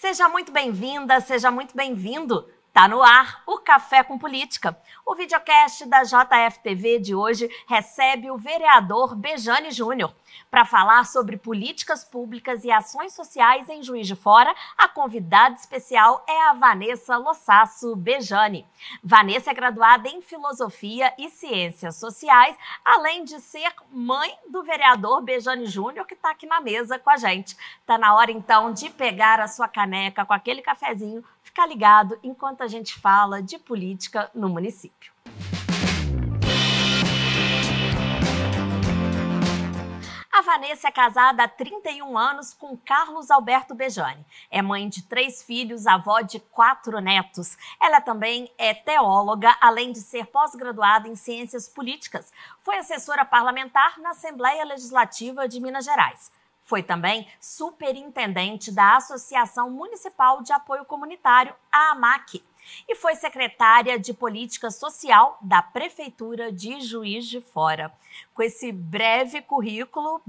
Seja muito bem-vinda, seja muito bem-vindo. Tá no ar o Café com Política. O videocast da JFTV de hoje recebe o vereador Bejane Júnior. Para falar sobre políticas públicas e ações sociais em Juiz de Fora, a convidada especial é a Vanessa Lossasso Bejane. Vanessa é graduada em Filosofia e Ciências Sociais, além de ser mãe do vereador Bejane Júnior, que está aqui na mesa com a gente. Está na hora, então, de pegar a sua caneca com aquele cafezinho, ficar ligado enquanto a gente fala de política no município. A Vanessa é casada há 31 anos com Carlos Alberto Bejane. É mãe de 3 filhos, avó de 4 netos. Ela também é teóloga, além de ser pós-graduada em Ciências Políticas. Foi assessora parlamentar na Assembleia Legislativa de Minas Gerais. Foi também superintendente da Associação Municipal de Apoio Comunitário, a AMAC, e foi secretária de Política Social da Prefeitura de Juiz de Fora. Com esse breve currículo,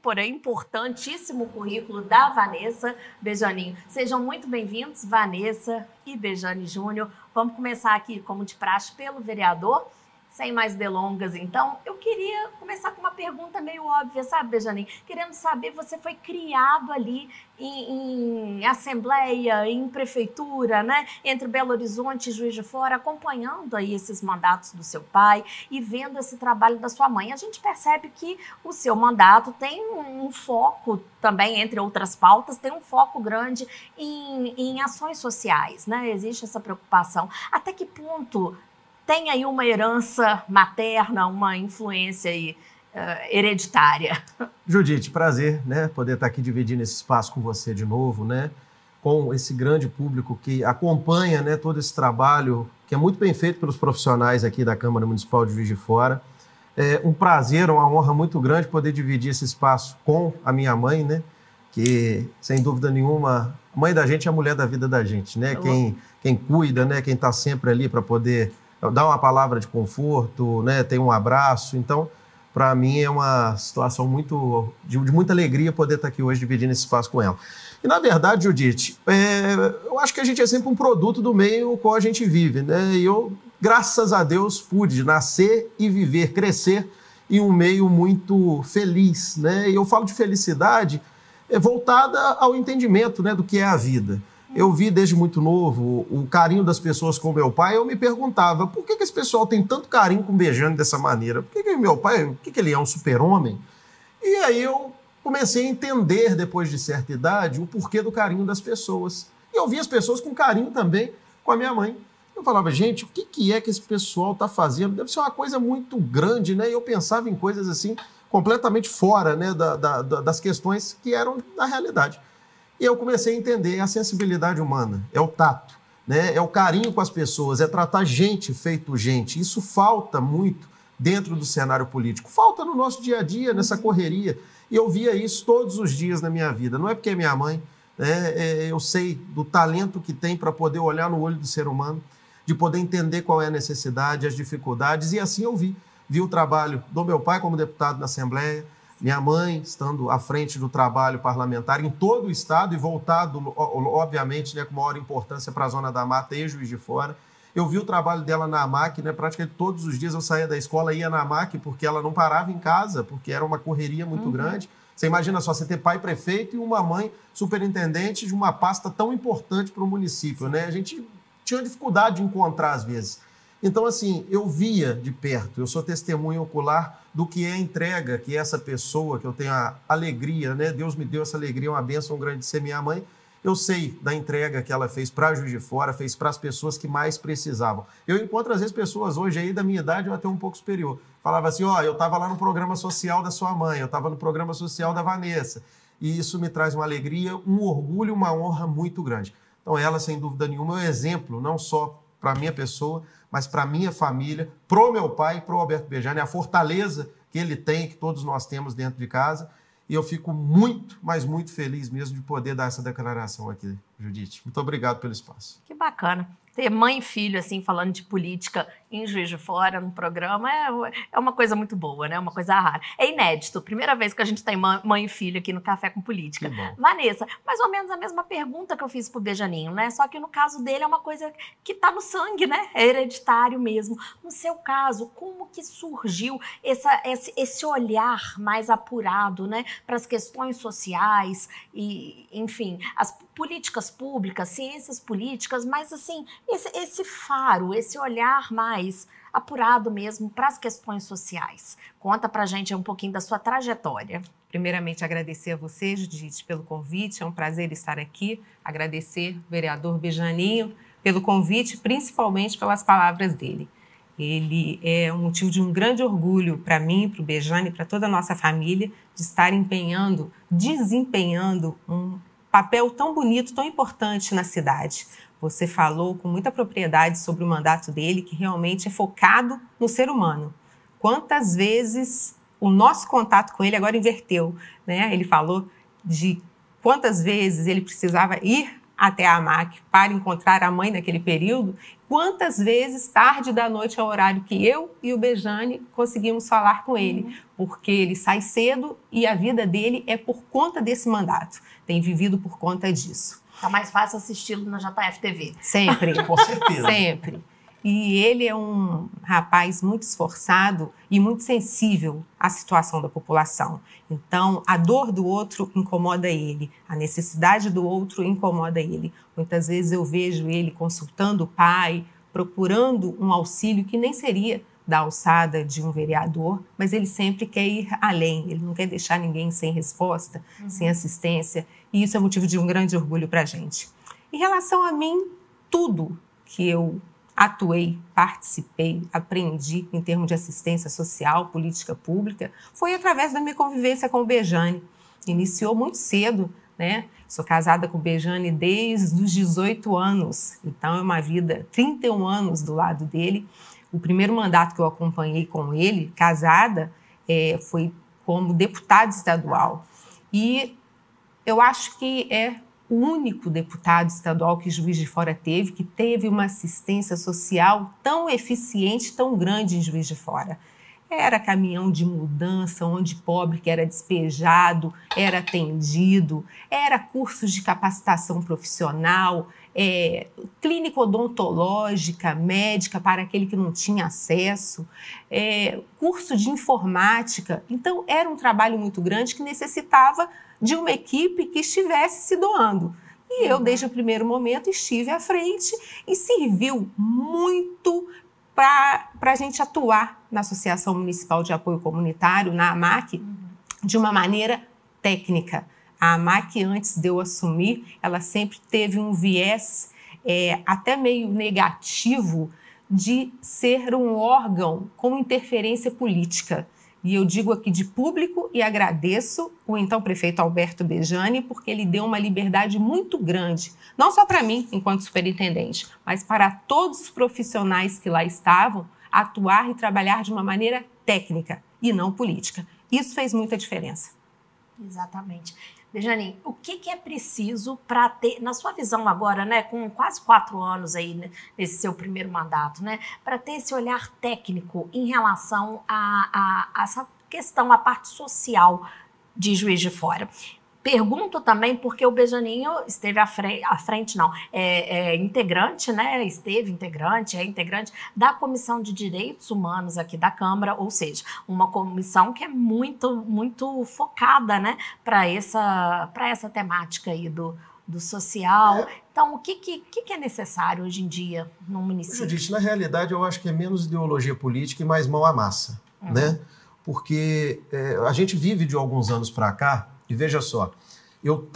porém importantíssimo currículo da Vanessa Bejaninho. Sejam muito bem-vindos, Vanessa e Bejane Júnior. Vamos começar aqui, como de praxe, pelo vereador. Sem mais delongas, então, eu queria começar com uma pergunta meio óbvia, sabe, Bejane? Querendo saber, você foi criado ali em Assembleia, em Prefeitura, né? Entre Belo Horizonte e Juiz de Fora, acompanhando aí esses mandatos do seu pai e vendo esse trabalho da sua mãe. A gente percebe que o seu mandato tem um foco também, entre outras pautas, tem um foco grande em ações sociais, né? Existe essa preocupação. Até que ponto tem aí uma herança materna, uma influência aí, hereditária? Judite, prazer, né, poder estar aqui dividindo esse espaço com você de novo, né, com esse grande público que acompanha, né, todo esse trabalho que é muito bem feito pelos profissionais aqui da Câmara Municipal de Juiz de Fora. É um prazer, uma honra muito grande poder dividir esse espaço com a minha mãe, né, que, sem dúvida nenhuma, a mãe da gente é a mulher da vida da gente, né, quem cuida, né, quem está sempre ali para poder dar uma palavra de conforto, né, tem um abraço. Então, para mim é uma situação de muita alegria poder estar aqui hoje dividindo esse espaço com ela. E, na verdade, Judite, eu acho que a gente é sempre um produto do meio com qual a gente vive, né? E eu, graças a Deus, pude nascer e viver, crescer em um meio muito feliz, né? E eu falo de felicidade voltada ao entendimento, né, do que é a vida. Eu vi desde muito novo o carinho das pessoas com meu pai. Eu me perguntava, por que esse pessoal tem tanto carinho com o Bejane dessa maneira? Por que meu pai, por que ele é um super-homem? E aí eu comecei a entender, depois de certa idade, o porquê do carinho das pessoas. E eu vi as pessoas com carinho também com a minha mãe. Eu falava, gente, o que é que esse pessoal está fazendo? Deve ser uma coisa muito grande, né? E eu pensava em coisas assim, completamente fora, né, das questões que eram da realidade. E eu comecei a entender a sensibilidade humana, é o tato, né? É o carinho com as pessoas, é tratar gente feito gente. Isso falta muito dentro do cenário político, falta no nosso dia a dia, nessa correria. E eu via isso todos os dias na minha vida. Não é porque é minha mãe, né? Eu sei do talento que tem para poder olhar no olho do ser humano, de poder entender qual é a necessidade, as dificuldades. E assim eu vi o trabalho do meu pai como deputado na Assembleia, minha mãe estando à frente do trabalho parlamentar em todo o estado e voltado, obviamente, né, com maior importância para a Zona da Mata e Juiz de Fora. Eu vi o trabalho dela na AMAC, né, praticamente todos os dias eu saía da escola e ia na AMAC, porque ela não parava em casa, porque era uma correria muito grande. Você imagina só, você ter pai prefeito e uma mãe superintendente de uma pasta tão importante para o município, né? A gente tinha dificuldade de encontrar às vezes. Então, assim, eu via de perto, eu sou testemunha ocular do que é a entrega, que é essa pessoa, que eu tenho a alegria, né? Deus me deu essa alegria, uma bênção grande de ser minha mãe. Eu sei da entrega que ela fez para Juiz de Fora, fez para as pessoas que mais precisavam. Eu encontro, às vezes, pessoas hoje aí da minha idade ou até um pouco superior. Falava assim, ó, eu estava lá no programa social da sua mãe, eu estava no programa social da Vanessa. E isso me traz uma alegria, um orgulho, uma honra muito grande. Então, ela, sem dúvida nenhuma, é um exemplo, não só para a minha pessoa, mas para a minha família, para o meu pai, para o Alberto Bejane, a fortaleza que ele tem, que todos nós temos dentro de casa. E eu fico muito, mas muito feliz mesmo de poder dar essa declaração aqui. Judite. Muito obrigado pelo espaço. Que bacana. Ter mãe e filho, assim, falando de política em Juiz de Fora, no programa, é uma coisa muito boa, né? Uma coisa rara. É inédito. Primeira vez que a gente tem mãe e filho aqui no Café com Política. Vanessa, mais ou menos a mesma pergunta que eu fiz pro Bejaninho, né? Só que no caso dele é uma coisa que tá no sangue, né? É hereditário mesmo. No seu caso, como que surgiu esse olhar mais apurado, né? Para as questões sociais e, enfim, as políticas públicas, ciências políticas, mas assim, esse faro, esse olhar mais apurado mesmo para as questões sociais. Conta pra gente um pouquinho da sua trajetória. Primeiramente, agradecer a você, Judite, pelo convite. É um prazer estar aqui. Agradecer ao vereador Bejaninho pelo convite, principalmente pelas palavras dele. Ele é um motivo de um grande orgulho para mim, para o Bejane, para toda a nossa família, de estar desempenhando um papel tão bonito, tão importante na cidade. Você falou com muita propriedade sobre o mandato dele, que realmente é focado no ser humano. Quantas vezes o nosso contato com ele agora inverteu, né? Ele falou de quantas vezes ele precisava ir até a AMAC para encontrar a mãe naquele período, quantas vezes, tarde da noite, ao horário que eu e o Bejane conseguimos falar com ele, porque ele sai cedo e a vida dele é por conta desse mandato, tem vivido por conta disso. Tá mais fácil assisti-lo na JF TV. Sempre. Com certeza. Sempre. E ele é um rapaz muito esforçado e muito sensível à situação da população. Então, a dor do outro incomoda ele, a necessidade do outro incomoda ele. Muitas vezes eu vejo ele consultando o pai, procurando um auxílio que nem seria da alçada de um vereador, mas ele sempre quer ir além, ele não quer deixar ninguém sem resposta, sem assistência, e isso é motivo de um grande orgulho para a gente. Em relação a mim, tudo que eu atuei, participei, aprendi em termos de assistência social, política pública, foi através da minha convivência com o Bejane. Iniciou muito cedo, né? Sou casada com o Bejane desde os 18 anos, então é uma vida, 31 anos do lado dele. O primeiro mandato que eu acompanhei com ele, casada, foi como deputada estadual. E eu acho que é o único deputado estadual que Juiz de Fora teve, que teve uma assistência social tão eficiente, tão grande em Juiz de Fora. Era caminhão de mudança, onde pobre que era despejado, era atendido, era cursos de capacitação profissional, clínica odontológica, médica para aquele que não tinha acesso, curso de informática. Então, era um trabalho muito grande que necessitava de uma equipe que estivesse se doando. E eu, desde o primeiro momento, estive à frente e serviu muito para a gente atuar na Associação Municipal de Apoio Comunitário, na AMAC, de uma maneira técnica. A AMAC, antes de eu assumir, ela sempre teve um viés até meio negativo de ser um órgão com interferência política. E eu digo aqui de público e agradeço o então prefeito Alberto Bejane, porque ele deu uma liberdade muito grande, não só para mim, enquanto superintendente, mas para todos os profissionais que lá estavam, atuar e trabalhar de uma maneira técnica e não política. Isso fez muita diferença. Exatamente. Bejane, o que é preciso para ter, na sua visão agora, né, com quase 4 anos aí, né, nesse seu primeiro mandato, né, para ter esse olhar técnico em relação a essa questão, a parte social de Juiz de Fora? Pergunto também porque o Bejaninho esteve à frente não, integrante, né? É integrante da Comissão de Direitos Humanos aqui da Câmara, ou seja, uma comissão que é muito, muito focada, né, para essa temática aí do social. Então, o que é necessário hoje em dia no município? Judite, na realidade, eu acho que é menos ideologia política e mais mão à massa, né? Porque a gente vive de alguns anos para cá. E veja só, eu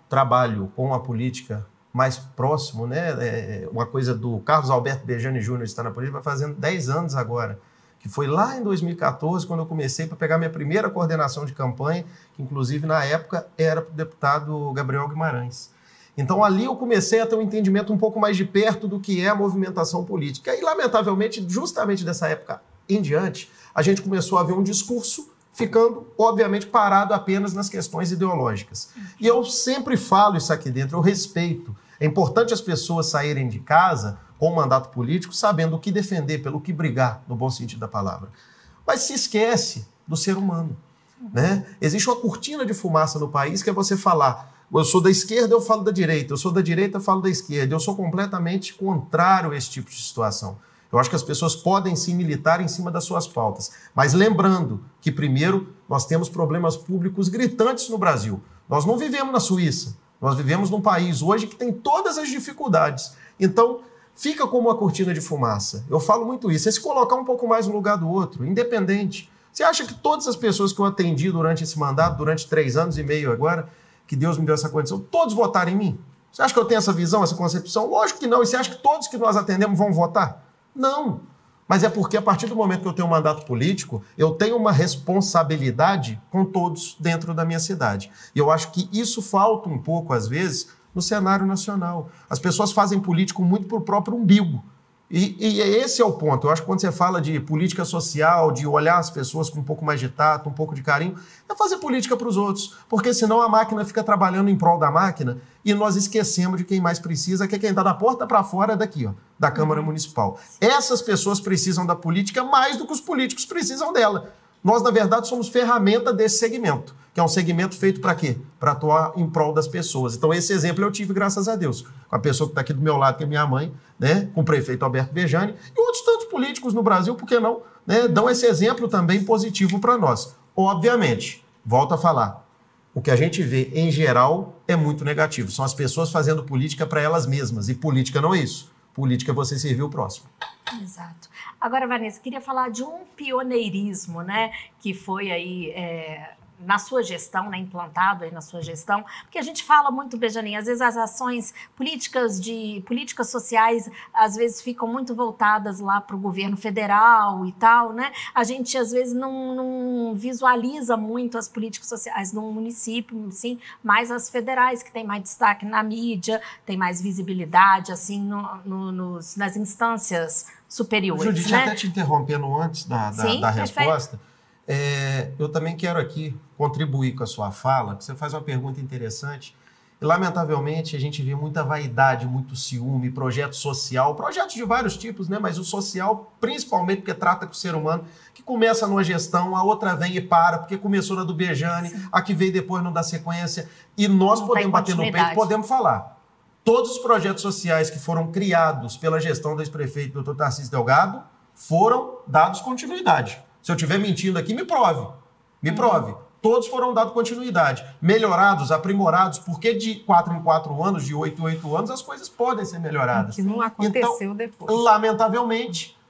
trabalho com a política mais próximo, né? Uma coisa do Carlos Alberto Bejane Júnior está na política, vai fazendo 10 anos agora, que foi lá em 2014, quando eu comecei para pegar minha primeira coordenação de campanha, que inclusive na época era para o deputado Gabriel Guimarães. Então ali eu comecei a ter um entendimento um pouco mais de perto do que é a movimentação política. E lamentavelmente, justamente dessa época em diante, a gente começou a ver um discurso ficando, obviamente, parado apenas nas questões ideológicas. E eu sempre falo isso aqui dentro, eu respeito. É importante as pessoas saírem de casa com um mandato político sabendo o que defender, pelo que brigar, no bom sentido da palavra. Mas se esquece do ser humano, né? Existe uma cortina de fumaça no país que é você falar, eu sou da esquerda, eu falo da direita, eu sou da direita, eu falo da esquerda, eu sou completamente contrário a esse tipo de situação. Eu acho que as pessoas podem sim militar em cima das suas pautas, mas lembrando que, primeiro, nós temos problemas públicos gritantes no Brasil. Nós não vivemos na Suíça, nós vivemos num país hoje que tem todas as dificuldades. Então, fica como uma cortina de fumaça. Eu falo muito isso, é se colocar um pouco mais no lugar do outro, independente. Você acha que todas as pessoas que eu atendi durante esse mandato, durante 3 anos e meio agora, que Deus me deu essa condição, todos votaram em mim? Você acha que eu tenho essa visão, essa concepção? Lógico que não. E você acha que todos que nós atendemos vão votar? Não. Mas é porque a partir do momento que eu tenho um mandato político, eu tenho uma responsabilidade com todos dentro da minha cidade. E eu acho que isso falta um pouco, às vezes, no cenário nacional. As pessoas fazem político muito por próprio umbigo. E esse é o ponto. Eu acho que quando você fala de política social, de olhar as pessoas com um pouco mais de tato, um pouco de carinho, é fazer política para os outros. Porque senão a máquina fica trabalhando em prol da máquina e nós esquecemos de quem mais precisa, que é quem está da porta para fora daqui, ó, da Câmara Municipal. Essas pessoas precisam da política mais do que os políticos precisam dela. Nós, na verdade, somos ferramenta desse segmento, que é um segmento feito para quê? Para atuar em prol das pessoas. Então, esse exemplo eu tive, graças a Deus, com a pessoa que está aqui do meu lado, que é minha mãe, né, com o prefeito Alberto Bejani, e outros tantos políticos no Brasil, por que não, né, dão esse exemplo também positivo para nós. Obviamente, volto a falar, o que a gente vê, em geral, é muito negativo. São as pessoas fazendo política para elas mesmas, e política não é isso. Política é você servir o próximo. Exato. Agora, Vanessa, queria falar de um pioneirismo, né, que foi aí na sua gestão, né, implantado aí na sua gestão, porque a gente fala muito, Bejaninha, às vezes as ações políticas sociais, às vezes ficam muito voltadas lá para o governo federal e tal, né? A gente, às vezes, não visualiza muito as políticas sociais no município, sim, mas as federais, que tem mais destaque na mídia, tem mais visibilidade, assim, nas instâncias superiores, Judite, né? até te interrompendo antes da resposta, eu também quero aqui contribuir com a sua fala, porque você faz uma pergunta interessante. E, lamentavelmente, a gente vê muita vaidade, muito ciúme, projeto social, projetos de vários tipos, né? Mas o social, principalmente porque trata com o ser humano, que começa numa gestão, a outra vem e para, porque começou na do Bejani, a que veio depois não dá sequência. E nós podemos bater no peito, podemos falar. Todos os projetos sociais que foram criados pela gestão do ex-prefeito Dr. Tarcísio Delgado foram dados continuidade. Se eu estiver mentindo aqui, me prove. Me prove. Todos foram dados continuidade. Melhorados, aprimorados, porque de 4 em 4 anos, de 8 em 8 anos, as coisas podem ser melhoradas. Que não aconteceu então, depois.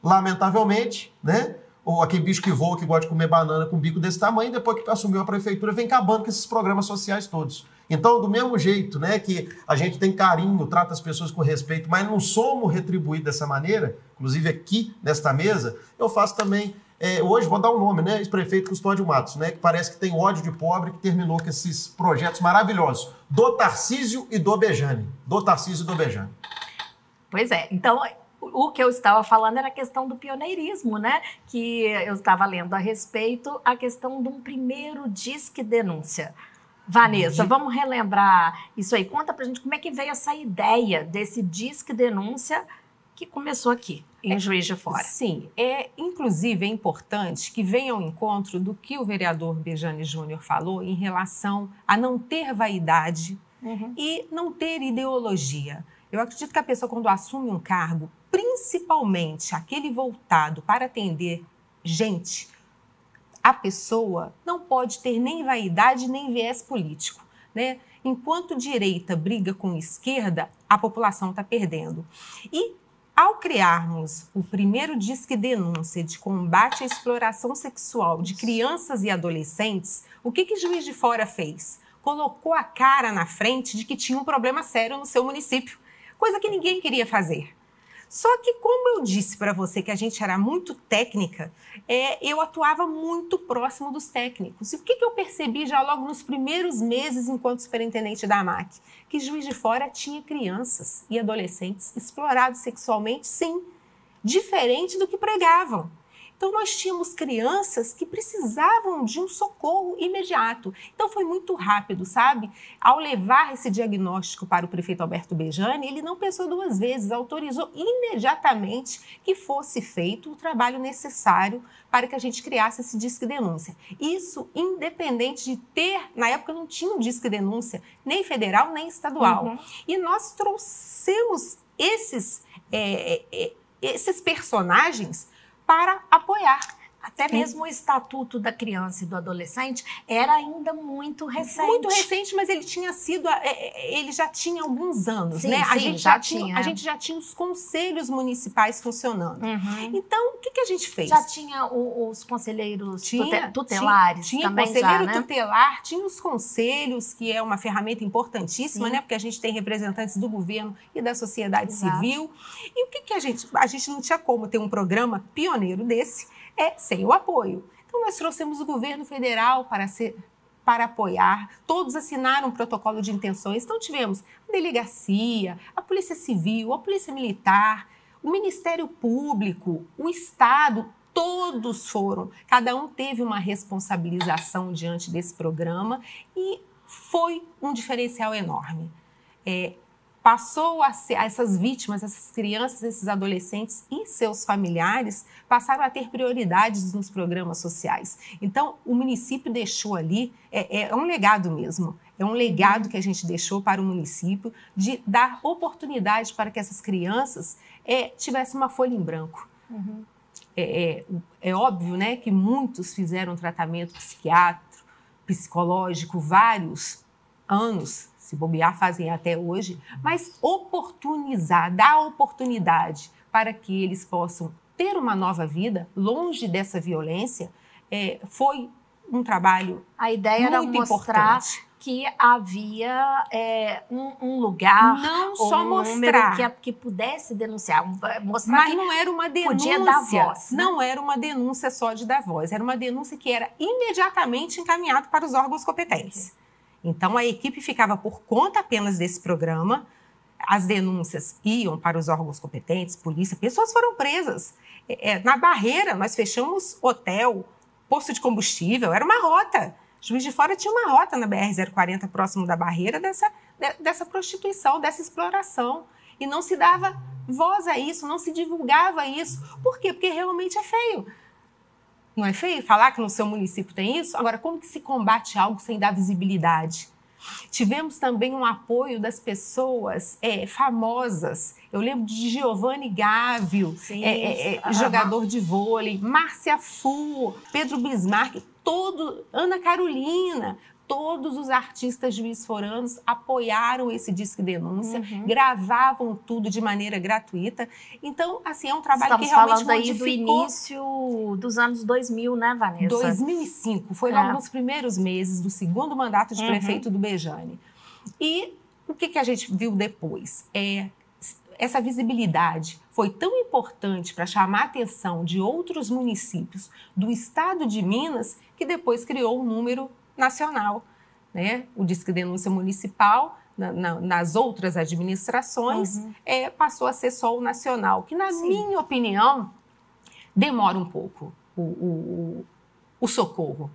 Lamentavelmente, né? Ou aquele bicho que voa, que gosta de comer banana com um bico desse tamanho, depois que assumiu a prefeitura, vem acabando com esses programas sociais todos. Então, do mesmo jeito, né, que a gente tem carinho, trata as pessoas com respeito, mas não somos retribuídos dessa maneira, inclusive aqui nesta mesa, eu faço também, hoje vou dar um nome, né, ex-prefeito Custódio Matos, né, que parece que tem ódio de pobre, que terminou com esses projetos maravilhosos, do Tarcísio e do Bejani. Do Tarcísio e do Bejani. Pois é, então... O que eu estava falando era a questão do pioneirismo, né? Que eu estava lendo a respeito, a questão de um primeiro disque denúncia. Vanessa, vamos relembrar isso aí. Conta pra gente como é que veio essa ideia desse disque denúncia que começou aqui, em Juiz de Fora. Sim, inclusive é importante que venha ao encontro do que o vereador Bejani Júnior falou em relação a não ter vaidade e não ter ideologia. Eu acredito que a pessoa, quando assume um cargo, principalmente aquele voltado para atender gente, a pessoa não pode ter nem vaidade nem viés político, né? Enquanto direita briga com esquerda, a população está perdendo. E ao criarmos o primeiro disque denúncia de combate à exploração sexual de crianças e adolescentes, o que Juiz de Fora fez? Colocou a cara na frente de que tinha um problema sério no seu município. Coisa que ninguém queria fazer. Só que, como eu disse para você que a gente era muito técnica, eu atuava muito próximo dos técnicos. E o que eu percebi já logo nos primeiros meses enquanto superintendente da AMAC? Que Juiz de Fora tinha crianças e adolescentes explorados sexualmente, sim, diferente do que pregavam. Então, nós tínhamos crianças que precisavam de um socorro imediato. Então, foi muito rápido, sabe? Ao levar esse diagnóstico para o prefeito Alberto Bejani, ele não pensou duas vezes, autorizou imediatamente que fosse feito o trabalho necessário para que a gente criasse esse Disque Denúncia. Isso independente de ter, na época não tinha um Disque Denúncia, nem federal, nem estadual. E nós trouxemos esses personagens para apoiar. Até mesmo o Estatuto da Criança e do Adolescente era ainda muito recente. Muito recente, mas ele tinha sido, ele já tinha alguns anos, sim, né? Sim, a gente já tinha os conselhos municipais funcionando. Então, o que a gente fez? Já tinha os conselheiros tutelares tinha também conselheiro já, né? tutelar, tinha os conselhos, que é uma ferramenta importantíssima, né? Porque a gente tem representantes do governo e da sociedade civil. E o que a gente não tinha como ter um programa pioneiro desse sem o apoio. Então, nós trouxemos o governo federal para apoiar, todos assinaram um protocolo de intenções. Então, tivemos a delegacia, a Polícia Civil, a Polícia Militar, o Ministério Público, o Estado, todos foram. Cada um teve uma responsabilização diante desse programa e foi um diferencial enorme. Passou a ser, essas vítimas, essas crianças, esses adolescentes e seus familiares passaram a ter prioridades nos programas sociais. Então, o município deixou ali, é um legado mesmo, é um legado que a gente deixou para o município de dar oportunidade para que essas crianças tivessem uma folha em branco. É óbvio, né, que muitos fizeram tratamento psiquiátrico, psicológico, vários anos, se bobear, fazem até hoje, mas dar oportunidade para que eles possam ter uma nova vida, longe dessa violência, foi um trabalho A ideia era muito mostrar importante. que havia um lugar, Não só um mostrar, número que pudesse denunciar, mostrar mas que não era uma denúncia, podia dar voz, né? Não era uma denúncia só de dar voz, era uma denúncia que era imediatamente encaminhada para os órgãos competentes. Então, a equipe ficava por conta apenas desse programa, as denúncias iam para os órgãos competentes, polícia, pessoas foram presas. Na Barreira, nós fechamos hotel, posto de combustível, era uma rota. Juiz de Fora tinha uma rota na BR-040, próximo da Barreira, dessa prostituição, dessa exploração. E não se dava voz a isso, não se divulgava isso. Por quê? Porque realmente é feio. Não é feio falar que no seu município tem isso? Agora, como que se combate algo sem dar visibilidade? Tivemos também um apoio das pessoas famosas. Eu lembro de Giovanni Gávio, jogador de vôlei, Márcia Fu, Pedro Bismarck, Ana Carolina. Todos os artistas juiz-foranos apoiaram esse Disque Denúncia, gravavam tudo de maneira gratuita. Então, assim, é um trabalho que realmente falando aí do início dos anos 2000, né, Vanessa? 2005, foi logo nos primeiros meses do segundo mandato de prefeito do Bejani. E o que a gente viu depois? Essa visibilidade foi tão importante para chamar a atenção de outros municípios do estado de Minas, que depois criou um número nacional, né? O Disque Denúncia Municipal, nas outras administrações, passou a ser só o nacional, que, na minha opinião, demora um pouco o socorro.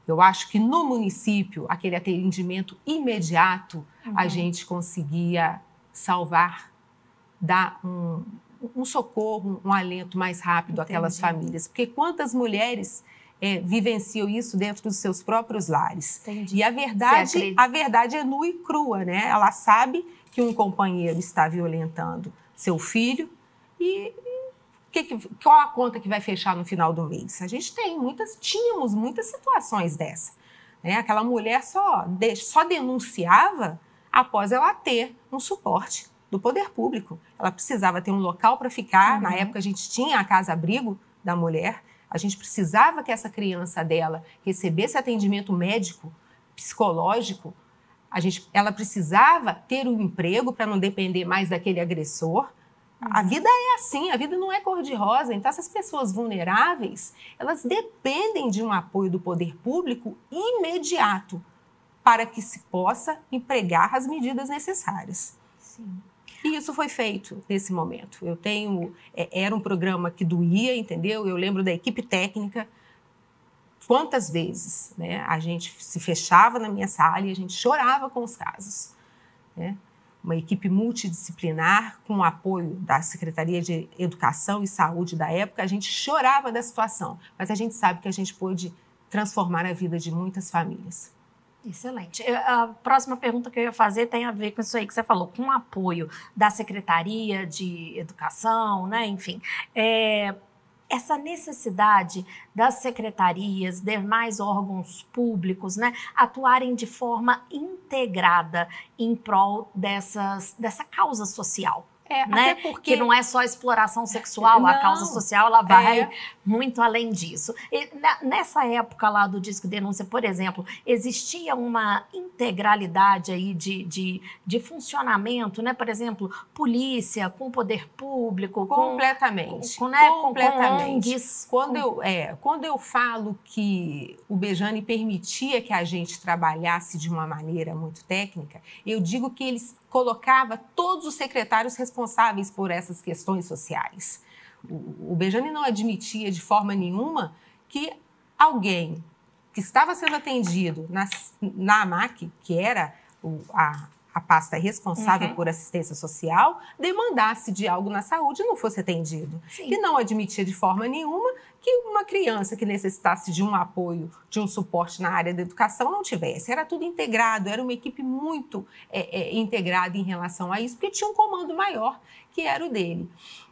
Eu acho que no município, aquele atendimento imediato, a gente conseguia salvar, dar um socorro, um alento mais rápido àquelas famílias. Porque quantas mulheres vivenciam isso dentro dos seus próprios lares. Entendi. E a verdade é nua e crua, né? Ela sabe que um companheiro está violentando seu filho e qual a conta que vai fechar no final do mês? A gente tínhamos muitas situações dessa, né? Aquela mulher só denunciava após ela ter um suporte do poder público. Ela precisava ter um local para ficar. Na época a gente tinha a casa-abrigo da mulher. A gente precisava que essa criança dela recebesse atendimento médico, psicológico. Ela precisava ter um emprego para não depender mais daquele agressor. A vida é assim, a vida não é cor-de-rosa. Então, essas pessoas vulneráveis, elas dependem de um apoio do poder público imediato para que se possa empregar as medidas necessárias. Sim. E isso foi feito nesse momento. Era um programa que doía, entendeu? Eu lembro da equipe técnica, quantas vezes, né, a gente se fechava na minha sala e a gente chorava com os casos, né? Uma equipe multidisciplinar, com o apoio da Secretaria de Educação e Saúde da época, a gente chorava da situação, mas a gente sabe que a gente pôde transformar a vida de muitas famílias. Excelente. A próxima pergunta que eu ia fazer tem a ver com isso aí que você falou, com o apoio da Secretaria de Educação, né? Enfim, essa necessidade das secretarias, demais órgãos públicos, né, atuarem de forma integrada em prol dessa causa social. Né? Até porque... Que não é só exploração sexual, a causa social ela vai muito além disso. E nessa época lá do Disque Denúncia, por exemplo, existia uma integralidade aí de funcionamento, né? Por exemplo, polícia com poder público, completamente, com ONGs. Quando eu falo que o Bejane permitia que a gente trabalhasse de uma maneira muito técnica, eu digo que eles colocava todos os secretários responsáveis por essas questões sociais. O Bejane não admitia de forma nenhuma que alguém que estava sendo atendido na AMAC, que era a pasta responsável por assistência social, demandasse de algo na saúde e não fosse atendido. Sim. E não admitia de forma nenhuma que uma criança que necessitasse de um apoio, de um suporte na área da educação não tivesse. Era tudo integrado, era uma equipe muito integrada em relação a isso, porque tinha um comando maior, que era o dele.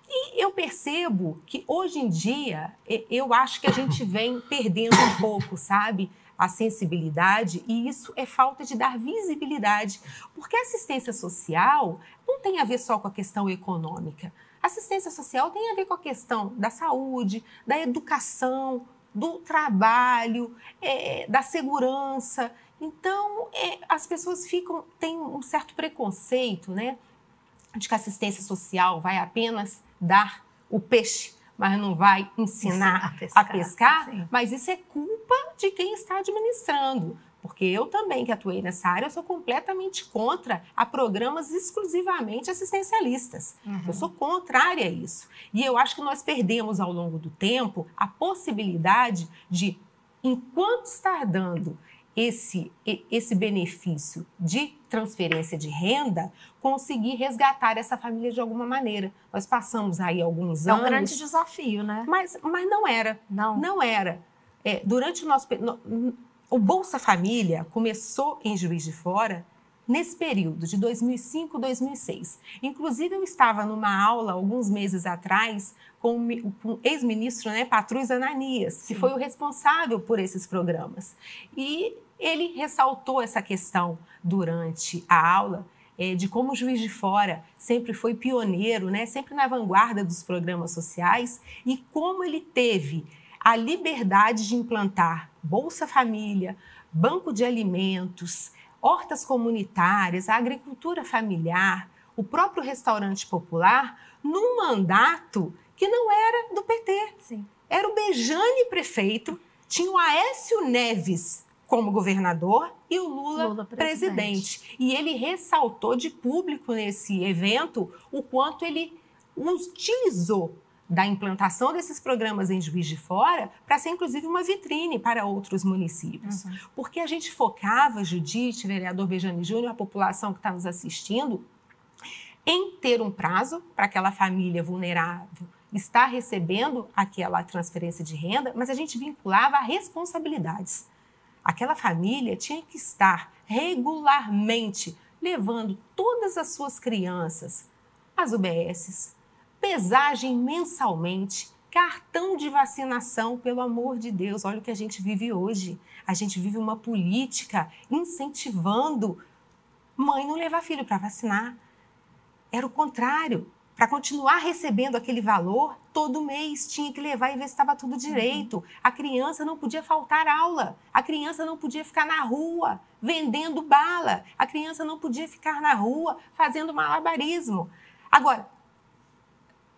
E eu percebo que hoje em dia, eu acho que a gente vem perdendo um pouco, sabe? A sensibilidade, e isso é falta de dar visibilidade, porque a assistência social não tem a ver só com a questão econômica. A assistência social tem a ver com a questão da saúde, da educação, do trabalho, da segurança. Então, as pessoas têm um certo preconceito, né, de que a assistência social vai apenas dar o peixe, mas não vai ensinar a pescar, mas isso é culpa de quem está administrando. Porque eu também, que atuei nessa área, eu sou completamente contra a programas exclusivamente assistencialistas. Eu sou contrária a isso. E eu acho que nós perdemos ao longo do tempo a possibilidade de, enquanto estar dando esse benefício de transferência de renda, conseguir resgatar essa família de alguma maneira. Nós passamos aí alguns anos... É um grande desafio, né? Mas não era. Não era. Durante o nosso... O Bolsa Família começou em Juiz de Fora nesse período de 2005, 2006. Inclusive, eu estava numa aula, alguns meses atrás, com o ex-ministro, né, Patrus Ananias, que foi o responsável por esses programas. E ele ressaltou essa questão durante a aula, de como o Juiz de Fora sempre foi pioneiro, né, sempre na vanguarda dos programas sociais, e como ele teve a liberdade de implantar Bolsa Família, banco de alimentos, hortas comunitárias, a agricultura familiar, o próprio restaurante popular, num mandato que não era do PT. Sim. Era o Bejane prefeito, tinha o Aécio Neves como governador e o Lula presidente. E ele ressaltou de público nesse evento o quanto ele utilizou da implantação desses programas em Juiz de Fora para ser, inclusive, uma vitrine para outros municípios. Porque a gente focava, Judite, vereador Bejane Júnior, a população que está nos assistindo, em ter um prazo para aquela família vulnerável estar recebendo aquela transferência de renda, mas a gente vinculava a responsabilidades. Aquela família tinha que estar regularmente levando todas as suas crianças às UBSs, pesagem mensalmente, cartão de vacinação, pelo amor de Deus, olha o que a gente vive hoje. A gente vive uma política incentivando mãe não levar filho para vacinar. Era o contrário. Para continuar recebendo aquele valor, todo mês tinha que levar e ver se estava tudo direito. A criança não podia faltar aula. A criança não podia ficar na rua vendendo bala. A criança não podia ficar na rua fazendo malabarismo. Agora,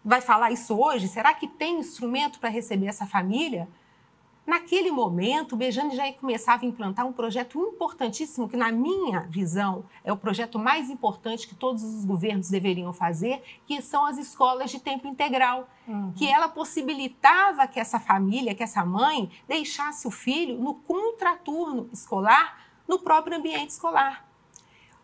vai falar isso hoje? Será que tem instrumento para receber essa família? Naquele momento, o Bejane já começava a implantar um projeto importantíssimo, que na minha visão é o projeto mais importante que todos os governos deveriam fazer, que são as escolas de tempo integral, que ela possibilitava que essa família, que essa mãe, deixasse o filho no contraturno escolar, no próprio ambiente escolar.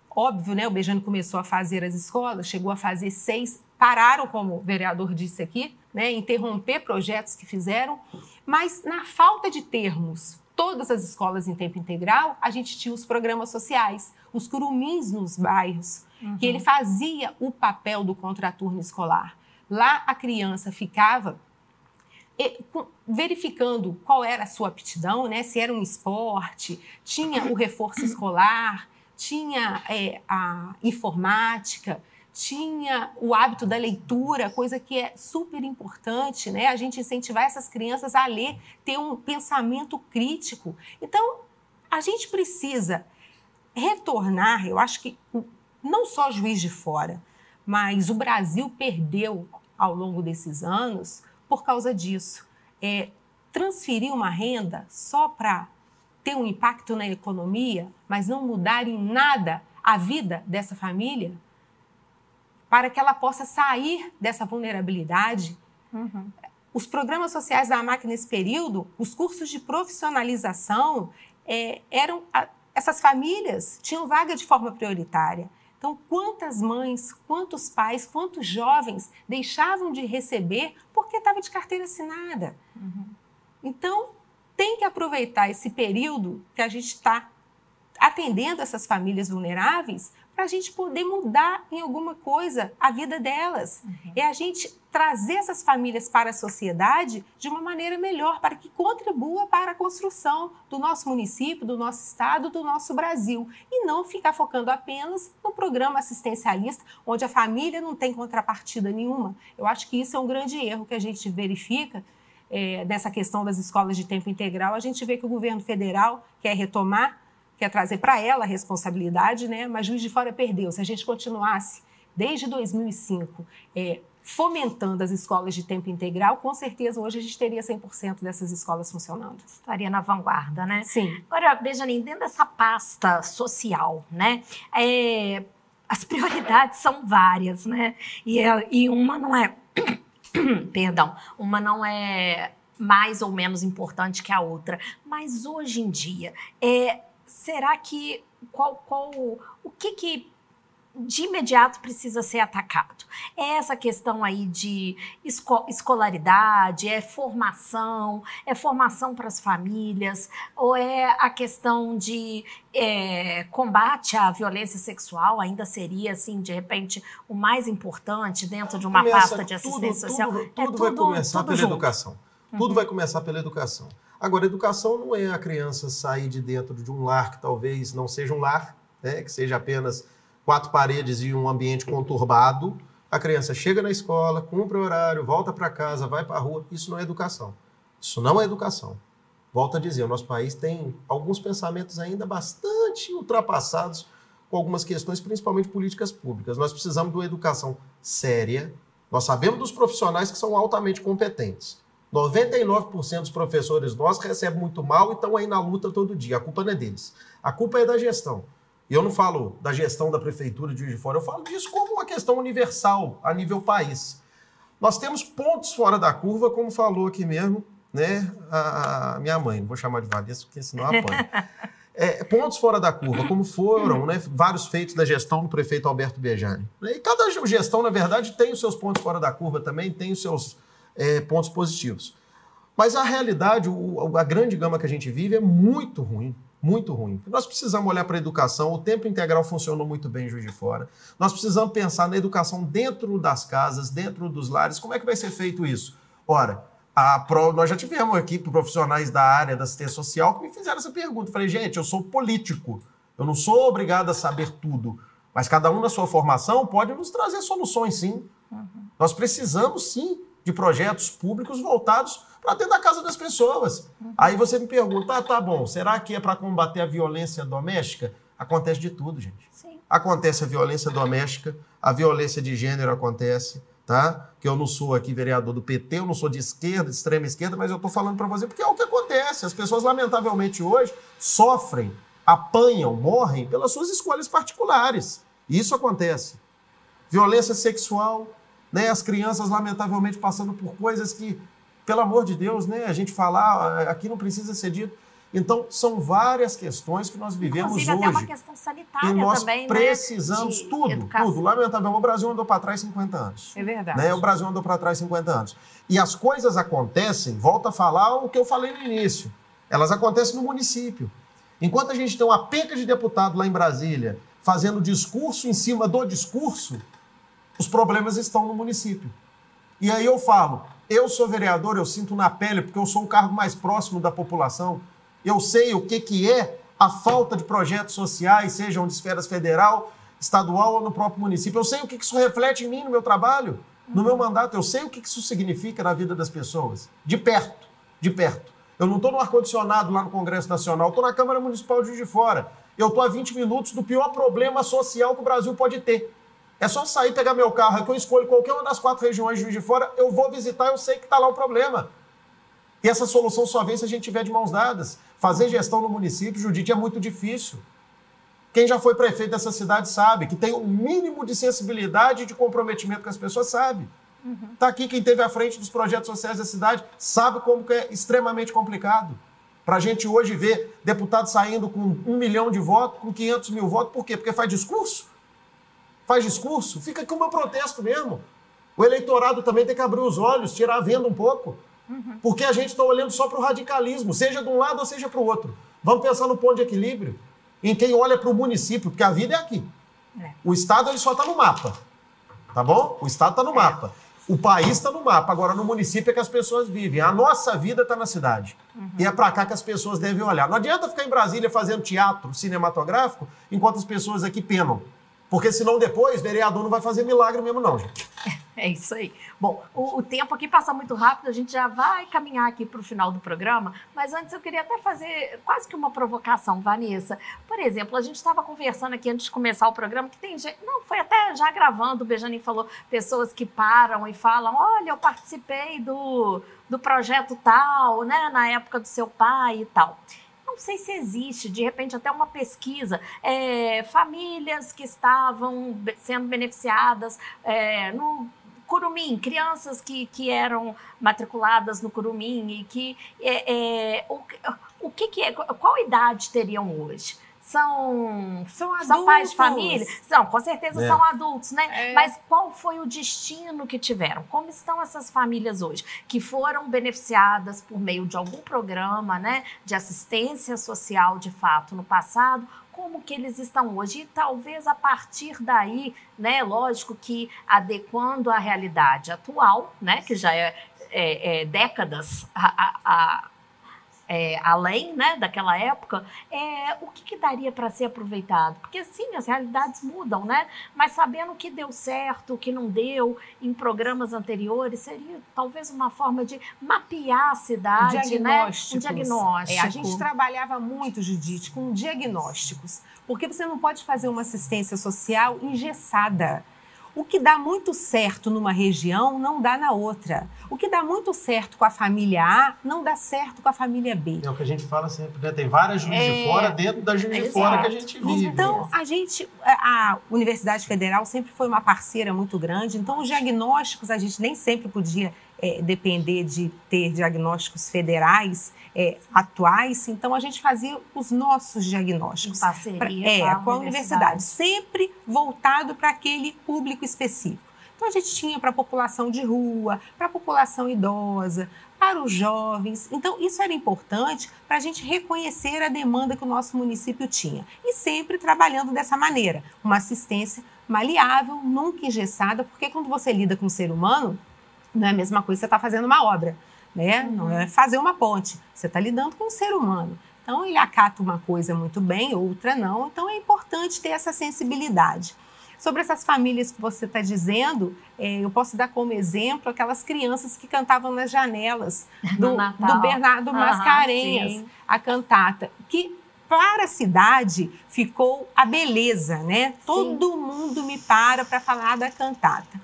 Óbvio, né? O Bejane começou a fazer as escolas, chegou a fazer 6, pararam, como o vereador disse aqui, né? Interromper projetos que fizeram, mas na falta de termos todas as escolas em tempo integral, a gente tinha os programas sociais, os curumins nos bairros, que ele fazia o papel do contraturno escolar. Lá a criança ficava verificando qual era a sua aptidão, né? Se era um esporte, tinha o reforço escolar, tinha a informática, tinha o hábito da leitura, coisa que é super importante, né? A gente incentivar essas crianças a ler, ter um pensamento crítico. Então, a gente precisa retornar, eu acho que não só Juiz de Fora, mas o Brasil perdeu ao longo desses anos por causa disso. Transferir uma renda só para ter um impacto na economia, mas não mudar em nada a vida dessa família, para que ela possa sair dessa vulnerabilidade. Os programas sociais da AMAC nesse período, os cursos de profissionalização, essas famílias tinham vaga de forma prioritária. Então, quantas mães, quantos pais, quantos jovens deixavam de receber porque estava de carteira assinada? Então, tem que aproveitar esse período que a gente está atendendo essas famílias vulneráveis para a gente poder mudar em alguma coisa a vida delas. É a gente trazer essas famílias para a sociedade de uma maneira melhor, para que contribua para a construção do nosso município, do nosso estado, do nosso Brasil. E não ficar focando apenas no programa assistencialista, onde a família não tem contrapartida nenhuma. Eu acho que isso é um grande erro que a gente verifica nessa questão das escolas de tempo integral. A gente vê que o governo federal quer retomar, quer trazer para ela a responsabilidade, né? Mas Juiz de Fora perdeu. Se a gente continuasse desde 2005 fomentando as escolas de tempo integral, com certeza hoje a gente teria 100% dessas escolas funcionando. Estaria na vanguarda, né? Sim. Agora, Bejane, dentro dessa pasta social, né? As prioridades são várias, né? E uma não é... Perdão, uma não é mais ou menos importante que a outra. Mas hoje em dia, será que o que de imediato precisa ser atacado? É essa questão aí de escolaridade, é formação para as famílias, ou é a questão de combate à violência sexual? Ainda seria, assim, de repente, o mais importante dentro de uma pasta de assistência social? Tudo vai começar pela junto. educação. Tudo vai começar pela educação. Agora, educação não é a criança sair de dentro de um lar que talvez não seja um lar, né, que seja apenas 4 paredes e um ambiente conturbado. A criança chega na escola, cumpre o horário, volta para casa, vai para a rua. Isso não é educação. Isso não é educação. Volto a dizer, o nosso país tem alguns pensamentos ainda bastante ultrapassados com algumas questões, principalmente políticas públicas. Nós precisamos de uma educação séria. Nós sabemos dos profissionais que são altamente competentes. 99% dos professores nossos recebem muito mal e estão aí na luta todo dia. A culpa não é deles. A culpa é da gestão. E eu não falo da gestão da Prefeitura de Juiz de Fora, eu falo disso como uma questão universal, a nível país. Nós temos pontos fora da curva, como falou aqui mesmo, né, a minha mãe, não vou chamar de Vanessa, porque senão apanha. Pontos fora da curva, como foram, né, vários feitos da gestão do prefeito Alberto Bejane. E cada gestão, na verdade, tem os seus pontos fora da curva também, tem os seus pontos positivos. Mas a realidade, a grande gama que a gente vive é muito ruim. Muito ruim. Nós precisamos olhar para a educação. O tempo integral funcionou muito bem em Juiz de Fora. Nós precisamos pensar na educação dentro das casas, dentro dos lares. Como é que vai ser feito isso? Ora, nós já tivemos aqui profissionais da área da assistência social que me fizeram essa pergunta. Eu falei, gente, eu sou político. Eu não sou obrigado a saber tudo. Mas cada um na sua formação pode nos trazer soluções, sim. Nós precisamos, sim, de projetos públicos voltados para dentro da casa das pessoas. Aí você me pergunta, tá bom, será que é para combater a violência doméstica? Acontece de tudo, gente. Sim. Acontece a violência doméstica, a violência de gênero acontece, tá? Que eu não sou aqui vereador do PT, eu não sou de esquerda, de extrema esquerda, mas eu estou falando para você porque é o que acontece. As pessoas, lamentavelmente, hoje sofrem, apanham, morrem pelas suas escolhas particulares. Isso acontece. Violência sexual, né? As crianças, lamentavelmente, passando por coisas que, pelo amor de Deus, né? A gente falar, aqui não precisa ser dito. Então, são várias questões que nós vivemos inclusive, hoje. até uma questão sanitária e nós também, precisamos, né? tudo. Lamentavelmente, o Brasil andou para trás 50 anos. É verdade. Né? O Brasil andou para trás 50 anos. E as coisas acontecem, volto a falar o que eu falei no início, elas acontecem no município. Enquanto a gente tem uma penca de deputado lá em Brasília fazendo discurso em cima do discurso, os problemas estão no município. E aí eu falo, eu sou vereador, eu sinto na pele, porque eu sou o cargo mais próximo da população. Eu sei o que é a falta de projetos sociais, sejam de esferas federal, estadual ou no próprio município. Eu sei o que isso reflete em mim, no meu trabalho, no meu mandato. Eu sei o que isso significa na vida das pessoas. De perto, de perto. Eu não estou no ar-condicionado lá no Congresso Nacional, eu estou na Câmara Municipal de Juiz de Fora. Eu estou a 20 minutos do pior problema social que o Brasil pode ter. É só sair, pegar meu carro, que eu escolho qualquer uma das 4 regiões de Juiz de Fora, eu vou visitar, eu sei que está lá o problema. E essa solução só vem se a gente tiver de mãos dadas. Fazer gestão no município, Judite, é muito difícil. Quem já foi prefeito dessa cidade sabe que tem um mínimo de sensibilidade e de comprometimento com as pessoas, sabe. Está aqui quem esteve à frente dos projetos sociais da cidade, sabe como que é extremamente complicado. Para a gente hoje ver deputado saindo com 1 milhão de votos, com 500 mil votos, por quê? Porque faz discurso? Faz discurso? Fica aqui o meu protesto mesmo. O eleitorado também tem que abrir os olhos, tirar a venda um pouco. Porque a gente está olhando só para o radicalismo, seja de um lado ou seja para o outro. Vamos pensar no ponto de equilíbrio, em quem olha para o município, porque a vida é aqui. O Estado ele só está no mapa, tá bom? O Estado está no mapa. O país está no mapa. Agora, no município é que as pessoas vivem. A nossa vida está na cidade. E é para cá que as pessoas devem olhar. Não adianta ficar em Brasília fazendo teatro cinematográfico enquanto as pessoas aqui penam. Porque senão depois, vereador não vai fazer milagre mesmo não, gente. É isso aí. Bom, o tempo aqui passa muito rápido, a gente já vai caminhar aqui para o final do programa, mas antes eu queria até fazer quase que uma provocação, Vanessa. Por exemplo, a gente estava conversando aqui antes de começar o programa, que tem gente, não, foi até já gravando, o Bejanin falou, pessoas que param e falam, olha, eu participei do projeto tal, né, na época do seu pai e tal. Não sei se existe, de repente, até uma pesquisa, famílias que estavam sendo beneficiadas no Curumim, crianças que eram matriculadas no Curumim e que qual idade teriam hoje? São pais de família? Não, com certeza são adultos, né? Mas qual foi o destino que tiveram? Como estão essas famílias hoje? Que foram beneficiadas por meio de algum programa, né? De assistência social, de fato, no passado. Como que eles estão hoje? E talvez a partir daí, né? Lógico que adequando à realidade atual, né? Que já é décadas além, né, daquela época, o que daria para ser aproveitado? Porque, sim, as realidades mudam, né? Mas sabendo o que deu certo, o que não deu em programas anteriores, seria talvez uma forma de mapear a cidade, né? Um diagnóstico. A gente trabalhava muito, Judite, com diagnósticos, porque você não pode fazer uma assistência social engessada. O que dá muito certo numa região não dá na outra. O que dá muito certo com a família A não dá certo com a família B. É o que a gente fala sempre, né? Tem várias Juiz de Fora dentro da Juiz de Fora que a gente vive. Então, a Universidade Federal sempre foi uma parceira muito grande, então os diagnósticos a gente nem sempre podia depender de ter diagnósticos federais atuais, então a gente fazia os nossos diagnósticos. Em parceria com a universidade, sempre voltado para aquele público específico. Então a gente tinha para a população de rua, para a população idosa, para os jovens. Então isso era importante para a gente reconhecer a demanda que o nosso município tinha. E sempre trabalhando dessa maneira, uma assistência maleável, nunca engessada, porque quando você lida com o ser humano, não é a mesma coisa que você está fazendo uma obra, né? Não é fazer uma ponte, você está lidando com o ser humano. Então, ele acata uma coisa muito bem, outra não. Então, é importante ter essa sensibilidade. Sobre essas famílias que você está dizendo, eu posso dar como exemplo aquelas crianças que cantavam nas janelas do Bernardo Mascarenhas, a cantata, que para a cidade ficou a beleza, né? Todo mundo me para falar da cantata.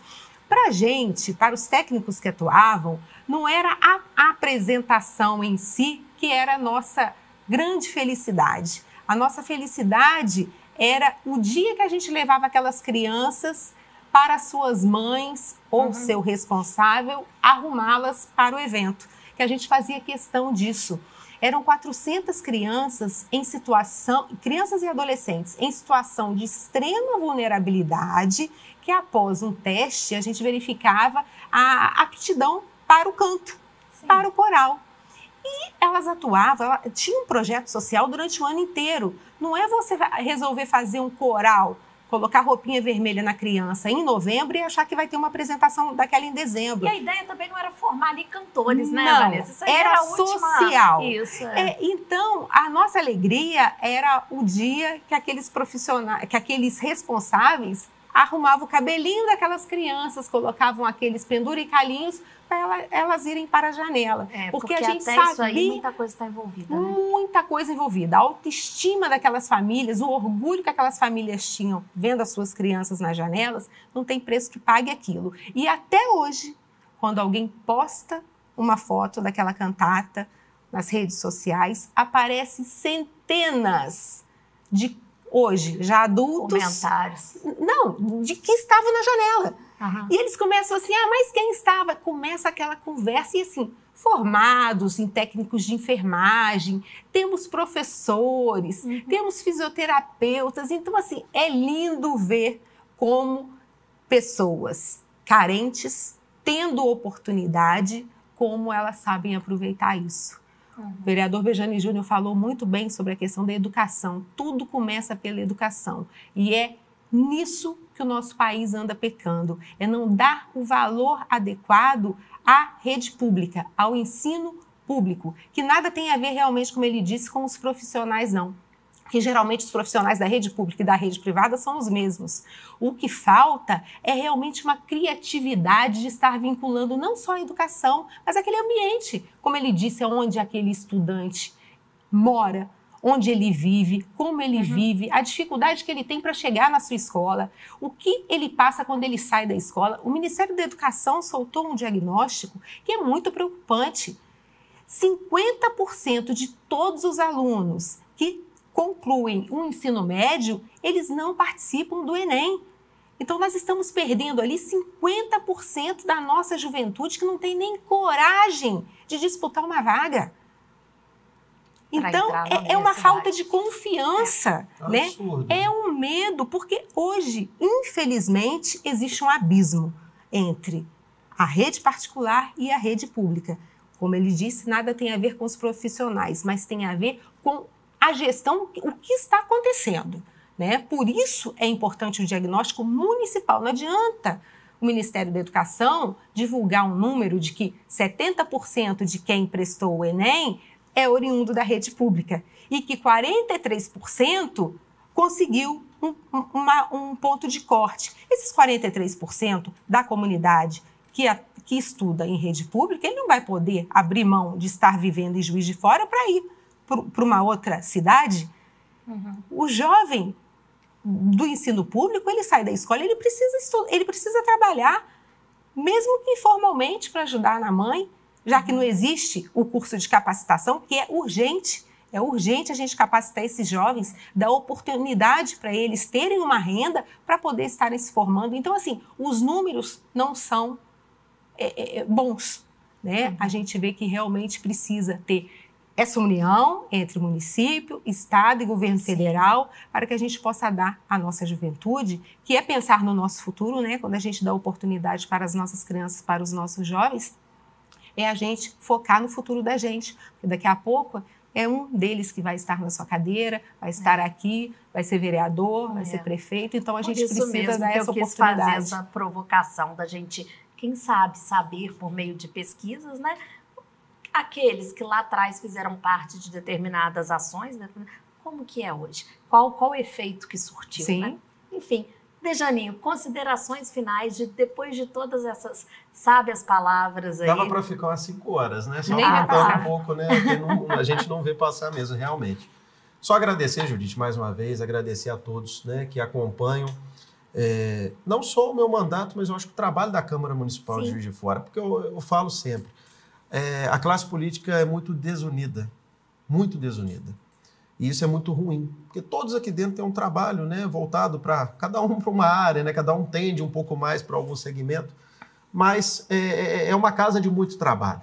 Para a gente, para os técnicos que atuavam, não era a apresentação em si que era a nossa grande felicidade. A nossa felicidade era o dia que a gente levava aquelas crianças para suas mães ou seu responsável arrumá-las para o evento, que a gente fazia questão disso. Eram 400 crianças crianças e adolescentes em situação de extrema vulnerabilidade, que após um teste a gente verificava a aptidão para o canto, para o coral. E elas atuavam, tinha um projeto social durante o ano inteiro. Não é você resolver fazer um coral, colocar roupinha vermelha na criança em novembro e achar que vai ter uma apresentação daquela em dezembro. E a ideia também não era formar ali cantores, né, não, Vanessa? Isso aí era a última... social. Isso, então, a nossa alegria era o dia que aqueles profissionais, que aqueles responsáveis arrumavam o cabelinho daquelas crianças, colocavam aqueles penduricalhinhos para elas irem para a janela. Porque a gente até sabia, isso aí muita coisa está envolvida, né? Muita coisa envolvida. A autoestima daquelas famílias, o orgulho que aquelas famílias tinham vendo as suas crianças nas janelas, não tem preço que pague aquilo. E até hoje, quando alguém posta uma foto daquela cantata nas redes sociais, aparecem centenas de, hoje, já adultos... Comentários. Não, de que estavam na janela. Uhum. E eles começam assim, mas quem estava? Começa aquela conversa e assim, formados em técnicos de enfermagem, temos professores, temos fisioterapeutas. Então, assim, é lindo ver como pessoas carentes, tendo oportunidade, como elas sabem aproveitar isso. O vereador Bejane Júnior falou muito bem sobre a questão da educação. Tudo começa pela educação. E é nisso que o nosso país anda pecando. É não dar o valor adequado à rede pública, ao ensino público, que nada tem a ver realmente, como ele disse, com os profissionais, não. Porque geralmente os profissionais da rede pública e da rede privada são os mesmos. O que falta é realmente uma criatividade de estar vinculando não só a educação, mas aquele ambiente, como ele disse, onde aquele estudante mora, onde ele vive, como ele vive, a dificuldade que ele tem para chegar na sua escola, o que ele passa quando ele sai da escola. O Ministério da Educação soltou um diagnóstico que é muito preocupante. 50% de todos os alunos que concluem o ensino médio, eles não participam do Enem. Então, nós estamos perdendo ali 50% da nossa juventude que não tem nem coragem de disputar uma vaga. Então, é uma falta de confiança, né? Absurdo. É um medo, porque hoje, infelizmente, existe um abismo entre a rede particular e a rede pública. Como ele disse, nada tem a ver com os profissionais, mas tem a ver com a gestão, o que está acontecendo, né? Por isso é importante o diagnóstico municipal. Não adianta o Ministério da Educação divulgar um número de que 70% de quem prestou o Enem é oriundo da rede pública e que 43% conseguiu um ponto de corte. Esses 43% da comunidade que estuda em rede pública, ele não vai poder abrir mão de estar vivendo em Juiz de Fora para ir para uma outra cidade. O jovem do ensino público, ele sai da escola, ele precisa trabalhar, mesmo que informalmente, para ajudar na mãe, já que não existe o curso de capacitação, que é urgente a gente capacitar esses jovens, dar oportunidade para eles terem uma renda para poder estarem se formando. Então, assim, os números não são bons, né? A gente vê que realmente precisa ter essa união entre município, Estado e governo federal para que a gente possa dar à nossa juventude, que é pensar no nosso futuro, né? Quando a gente dá oportunidade para as nossas crianças, para os nossos jovens, é a gente focar no futuro da gente. Porque daqui a pouco é um deles que vai estar na sua cadeira, vai estar aqui, vai ser vereador, vai ser prefeito. Então a gente precisa dar essa oportunidade. Fazer essa provocação da gente, quem sabe, saber por meio de pesquisas, né? Aqueles que lá atrás fizeram parte de determinadas ações, né? Como que é hoje? Qual o efeito que surtiu, Sim. Né? Enfim, Bejaninho, considerações finais depois de todas essas sábias palavras aí. Dava para ficar umas 5 horas, né? Só Nem vai comentando passar. um pouco, né? Porque a gente não vê passar mesmo, realmente. Só agradecer, Judite, mais uma vez, agradecer a todos, né, que acompanham. não só o meu mandato, mas eu acho que o trabalho da Câmara Municipal de Juiz de Fora, porque eu falo sempre, a classe política é muito desunida, muito desunida. E isso é muito ruim, porque todos aqui dentro têm um trabalho, né, voltado para cada um para uma área, né, cada um tende um pouco mais para algum segmento, mas é uma casa de muito trabalho.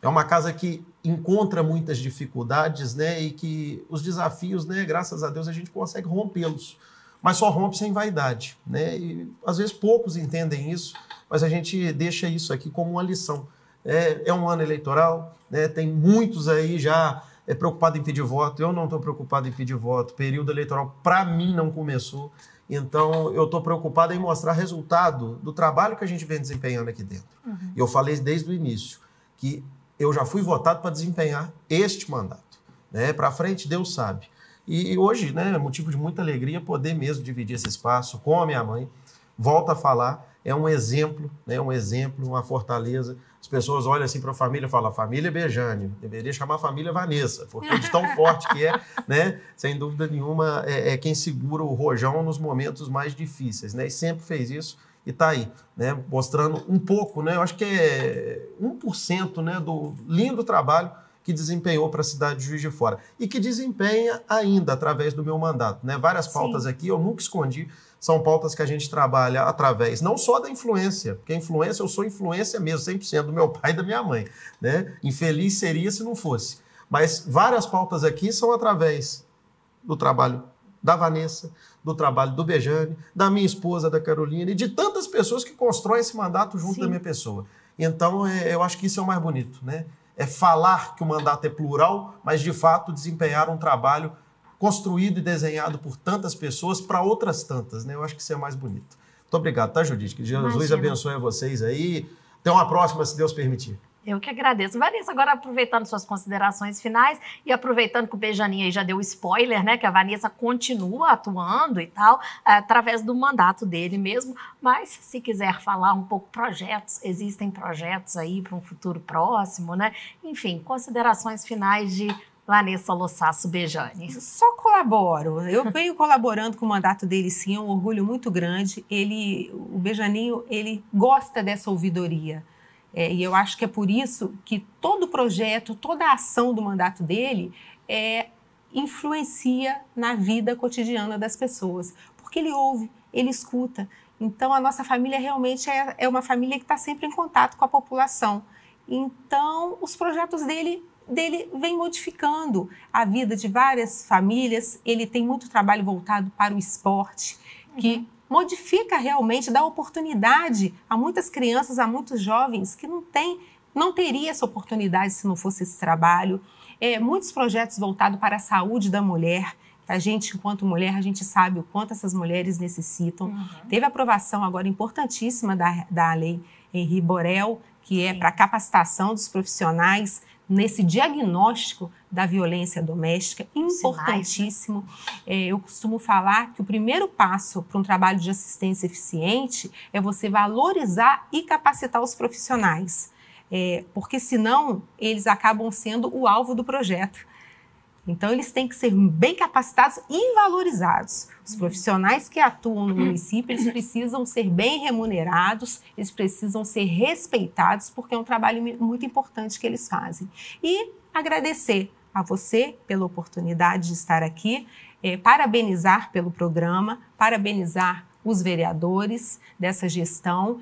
É uma casa que encontra muitas dificuldades, né, e que os desafios, né, graças a Deus, a gente consegue rompê-los. Mas só rompe sem vaidade, né? E às vezes poucos entendem isso, mas a gente deixa isso aqui como uma lição. É um ano eleitoral, né? Tem muitos aí já preocupados em pedir voto. Eu não estou preocupado em pedir voto. Período eleitoral, para mim, não começou. Então, eu estou preocupado em mostrar resultado do trabalho que a gente vem desempenhando aqui dentro. E eu falei desde o início que eu já fui votado para desempenhar este mandato, né? Para frente, Deus sabe. E hoje, né, é motivo de muita alegria poder mesmo dividir esse espaço com a minha mãe. Volto a falar, é um exemplo, né, uma fortaleza. As pessoas olham assim para a família e falam, família Bejane, deveria chamar a família Vanessa, porque de tão forte que né, sem dúvida nenhuma, é quem segura o rojão nos momentos mais difíceis, né, e sempre fez isso e está aí, né, mostrando um pouco, né, eu acho que é 1%, né, do lindo trabalho que desempenhou para a cidade de Juiz de Fora e que desempenha ainda através do meu mandato, né? Várias pautas aqui, eu nunca escondi, são pautas que a gente trabalha através, não só da influência, porque a influência, eu sou influência mesmo, 100% do meu pai e da minha mãe, né? Infeliz seria se não fosse. Mas várias pautas aqui são através do trabalho da Vanessa, do trabalho do Bejane, da minha esposa, da Carolina, e de tantas pessoas que constroem esse mandato junto da minha pessoa. Então, eu acho que isso é o mais bonito, né? É falar que o mandato é plural, mas, de fato, desempenhar um trabalho construído e desenhado por tantas pessoas para outras tantas, né? Eu acho que isso é mais bonito. Muito obrigado, tá, Judite? Que Jesus abençoe a vocês aí. Até uma próxima, se Deus permitir. Eu que agradeço. Vanessa, agora aproveitando suas considerações finais e aproveitando que o Bejaninha aí já deu spoiler, né, que a Vanessa continua atuando e tal, através do mandato dele mesmo, mas se quiser falar um pouco projetos, existem projetos aí para um futuro próximo, né? Enfim, considerações finais de Vanessa Lossasso Bejane. Só colaboro. Eu venho colaborando com o mandato dele, sim, é um orgulho muito grande. O Bejaninho, ele gosta dessa ouvidoria. E eu acho que é por isso que todo projeto, toda a ação do mandato dele influencia na vida cotidiana das pessoas. Porque ele ouve, ele escuta. Então, a nossa família realmente é uma família que está sempre em contato com a população. Então, os projetos dele vem modificando a vida de várias famílias. Ele tem muito trabalho voltado para o esporte, que modifica realmente, dá oportunidade a muitas crianças, a muitos jovens que não teria essa oportunidade se não fosse esse trabalho. Muitos projetos voltados para a saúde da mulher. A gente, enquanto mulher, a gente sabe o quanto essas mulheres necessitam. Teve a aprovação agora importantíssima da lei Henri Borel, que é para capacitação dos profissionais nesse diagnóstico da violência doméstica, importantíssimo. Eu costumo falar que o primeiro passo para um trabalho de assistência eficiente é você valorizar e capacitar os profissionais, porque senão eles acabam sendo o alvo do projeto. Então, eles têm que ser bem capacitados e valorizados. Os profissionais que atuam no município, eles precisam ser bem remunerados, eles precisam ser respeitados, porque é um trabalho muito importante que eles fazem. E agradecer a você pela oportunidade de estar aqui, parabenizar pelo programa, parabenizar os vereadores dessa gestão,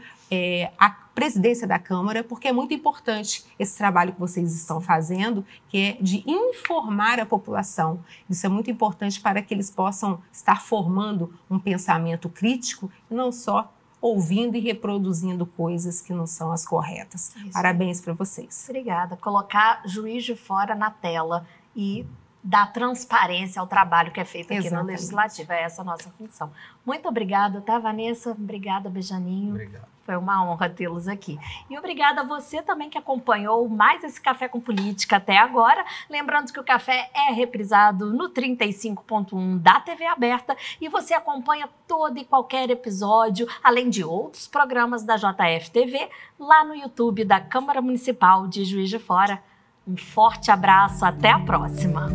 a presidência da Câmara, porque é muito importante esse trabalho que vocês estão fazendo, que é de informar a população. Isso é muito importante para que eles possam estar formando um pensamento crítico e não só ouvindo e reproduzindo coisas que não são as corretas. Isso. Parabéns para vocês. Obrigada. Colocar Juiz de Fora na tela e dar transparência ao trabalho que é feito aqui no Legislativo. É essa a nossa função. Muito obrigada, tá, Vanessa? Obrigada, Bejaninho. Obrigado. Foi uma honra tê-los aqui. E obrigada a você também que acompanhou mais esse Café com Política até agora. Lembrando que o café é reprisado no 35.1 da TV aberta e você acompanha todo e qualquer episódio, além de outros programas da JF TV, lá no YouTube da Câmara Municipal de Juiz de Fora. Um forte abraço, até a próxima!